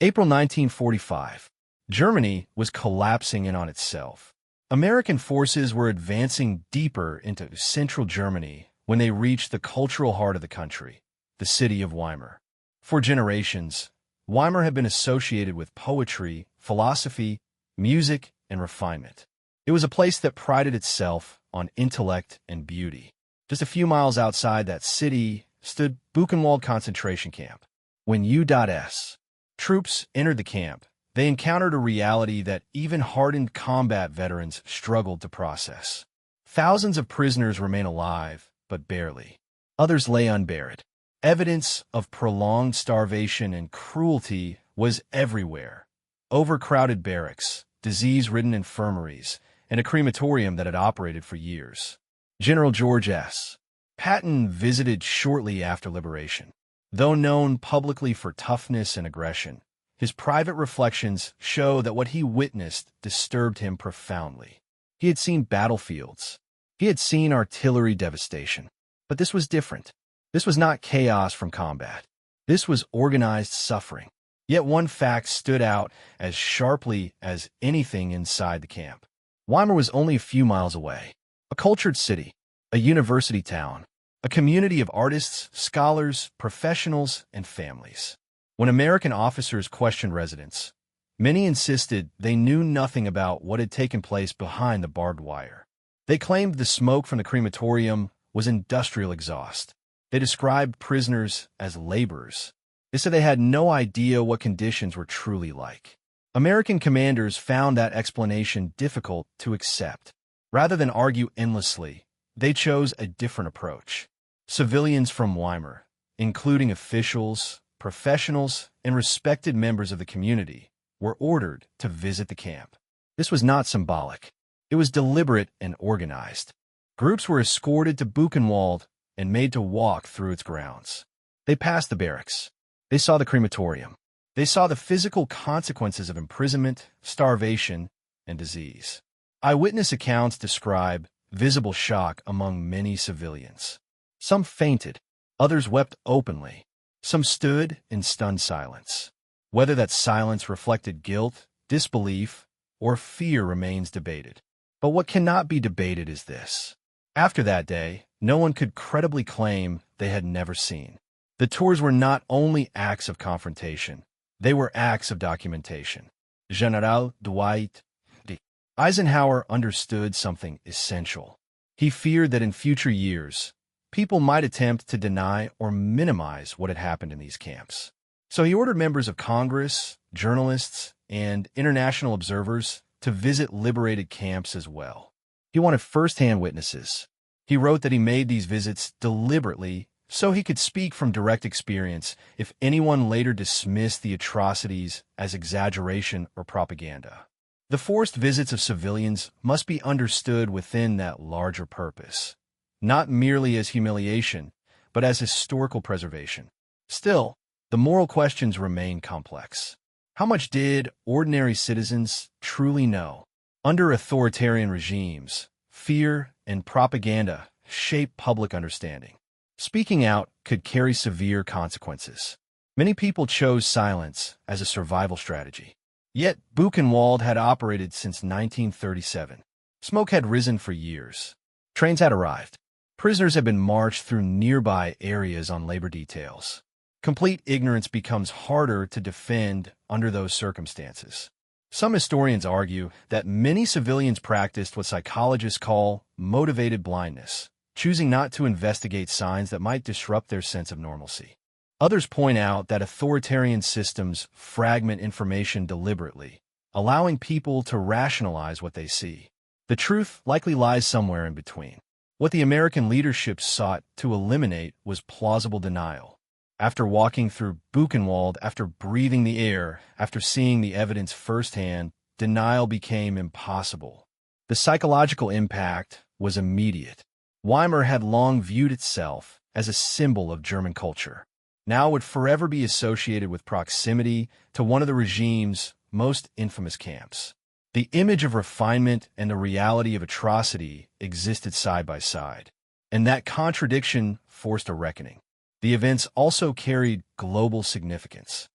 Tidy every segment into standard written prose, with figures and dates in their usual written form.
April 1945. Germany was collapsing in on itself. American forces were advancing deeper into central Germany when they reached the cultural heart of the country, the city of Weimar. For generations, Weimar had been associated with poetry, philosophy, music, and refinement. It was a place that prided itself on intellect and beauty. Just a few miles outside that city stood Buchenwald concentration camp. When U.S. troops entered the camp, they encountered a reality that even hardened combat veterans struggled to process. Thousands of prisoners remain alive, but barely. Others lay unburied. Evidence of prolonged starvation and cruelty was everywhere. Overcrowded barracks, disease-ridden infirmaries, and a crematorium that had operated for years. General George S. Patton visited shortly after liberation. Though known publicly for toughness and aggression, his private reflections show that what he witnessed disturbed him profoundly. He had seen battlefields. He had seen artillery devastation. But this was different. This was not chaos from combat. This was organized suffering. Yet one fact stood out as sharply as anything inside the camp. Weimar was only a few miles away. A cultured city, a university town, a community of artists, scholars, professionals, and families. When American officers questioned residents, many insisted they knew nothing about what had taken place behind the barbed wire. They claimed the smoke from the crematorium was industrial exhaust. They described prisoners as laborers. They said they had no idea what conditions were truly like. American commanders found that explanation difficult to accept. Rather than argue endlessly, they chose a different approach. Civilians from Weimar, including officials, professionals, and respected members of the community, were ordered to visit the camp. This was not symbolic. It was deliberate and organized. Groups were escorted to Buchenwald and made to walk through its grounds. They passed the barracks. They saw the crematorium. They saw the physical consequences of imprisonment, starvation, and disease. Eyewitness accounts describe visible shock among many civilians. Some fainted. Others wept openly. Some stood in stunned silence. Whether that silence reflected guilt, disbelief, or fear remains debated. But what cannot be debated is this. After that day, no one could credibly claim they had never seen. The tours were not only acts of confrontation, they were acts of documentation. General Dwight D. Eisenhower understood something essential. He feared that in future years, people might attempt to deny or minimize what had happened in these camps. So he ordered members of Congress, journalists, and international observers to visit liberated camps as well. He wanted first-hand witnesses. He wrote that he made these visits deliberately so he could speak from direct experience if anyone later dismissed the atrocities as exaggeration or propaganda. The forced visits of civilians must be understood within that larger purpose, not merely as humiliation, but as historical preservation. Still, the moral questions remain complex. How much did ordinary citizens truly know? Under authoritarian regimes, fear and propaganda shape public understanding. Speaking out could carry severe consequences. Many people chose silence as a survival strategy. Yet Buchenwald had operated since 1937. Smoke had risen for years. Trains had arrived. Prisoners had been marched through nearby areas on labor details. Complete ignorance becomes harder to defend under those circumstances. Some historians argue that many civilians practiced what psychologists call motivated blindness, choosing not to investigate signs that might disrupt their sense of normalcy. Others point out that authoritarian systems fragment information deliberately, allowing people to rationalize what they see. The truth likely lies somewhere in between. What the American leadership sought to eliminate was plausible denial. After walking through Buchenwald, after breathing the air, after seeing the evidence firsthand, denial became impossible. The psychological impact was immediate. Weimar had long viewed itself as a symbol of German culture. Now it would forever be associated with proximity to one of the regime's most infamous camps. The image of refinement and the reality of atrocity existed side by side, and that contradiction forced a reckoning. The events also carried global significance.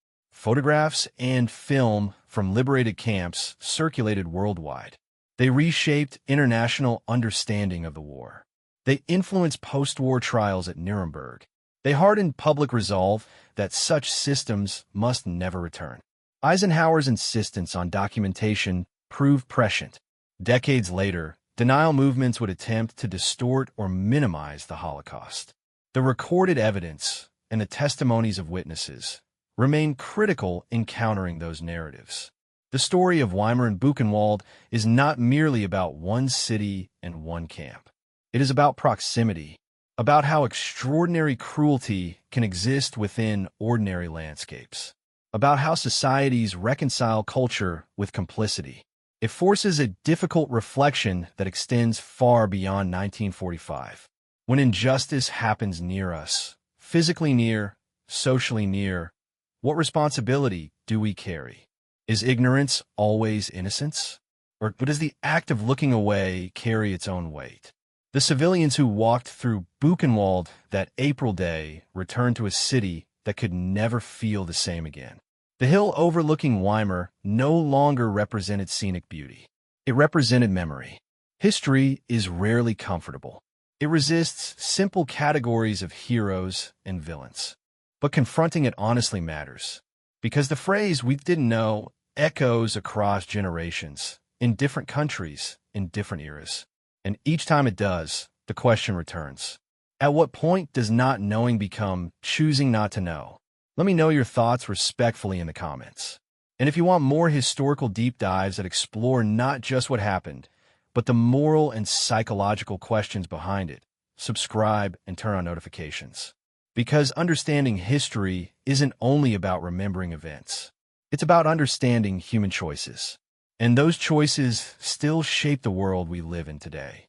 Photographs and film from liberated camps circulated worldwide. They reshaped international understanding of the war. They influenced post-war trials at Nuremberg. They hardened public resolve that such systems must never return. Eisenhower's insistence on documentation proved prescient. Decades later, denial movements would attempt to distort or minimize the Holocaust. The recorded evidence and the testimonies of witnesses remain critical in countering those narratives. The story of Weimar and Buchenwald is not merely about one city and one camp. It is about proximity, about how extraordinary cruelty can exist within ordinary landscapes, about how societies reconcile culture with complicity. It forces a difficult reflection that extends far beyond 1945. When injustice happens near us, physically near, socially near, what responsibility do we carry? Is ignorance always innocence? Or does the act of looking away carry its own weight? The civilians who walked through Buchenwald that April day returned to a city that could never feel the same again. The hill overlooking Weimar no longer represented scenic beauty. It represented memory. History is rarely comfortable. It resists simple categories of heroes and villains. But confronting it honestly matters, because the phrase "we didn't know" echoes across generations, in different countries, in different eras. And each time it does, the question returns. At what point does not knowing become choosing not to know? Let me know your thoughts respectfully in the comments. And if you want more historical deep dives that explore not just what happened, but the moral and psychological questions behind it, subscribe and turn on notifications. Because understanding history isn't only about remembering events. It's about understanding human choices. And those choices still shape the world we live in today.